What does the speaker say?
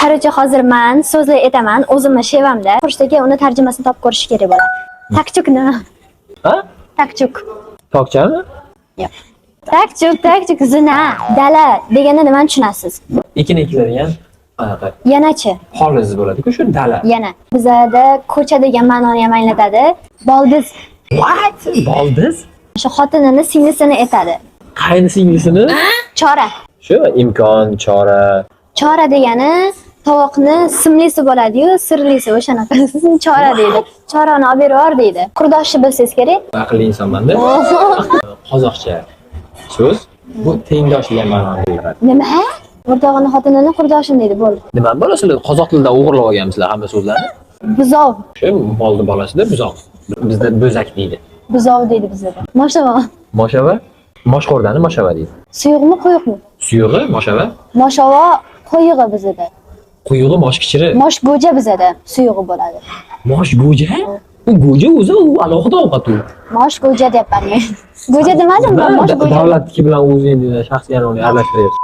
Короче, hozir men so'zlar aytaman, o'zimni shevamda. Qurishdagi uni tarjimasini topib ko'rish kerak bo'ladi. Takchukni. Ha? Takchuk. Tokchami? Yo'q. Takchuk zina, dala degani nimani tushunasiz? Ekin-ekiladigan anaqa Yanachi. hovliz bo'ladi-ku, shu dala. Yana. Bizada ko'cha degan ma'noni ham anglatadi. Boldiz. What? Boldiz? Shu xotinini singlisini aytadi. Qayni singlisini? Chora. Shu imkon, chora. Chora degani tovoqni simlisi bo'ladi-yu, sirlisi o'shanaqa. Chora deydi. Chorani olib beror deydi. Qurdoshni bilsangiz kerak. Aqlli insonman-da. Qozoqcha so'z bu tengdosh degan ma'noni bildiradi. Nima? O'rtog'ini xotinini qurdoshim deydi, bo'ldi. Nima bo'lasizlar? Qozoq tilida o'g'irlab olganmisizlar hamma so'zlarni? Buzov. Shu molni bolasida buzoq. Bizda bo'zak deydi. Buzov deydi bizda. Moshava. Moshava? Moshxo'rdani moshava deydi. Suyuqmi, quyuqmi? Suyug'i moshava, Moshava qo'yig'i bizda. quyug'i mosh kichiri. Mosh go'ja bizda suyug'i bo'ladi. Mosh go'ja? U go'ja o'zi u alohida ovqat u. Mosh go'ja deyapman men. Go'ja demadim, mosh go'ja. Davlatniki bilan o'zi endi shaxsiy aralashtiryapsiz.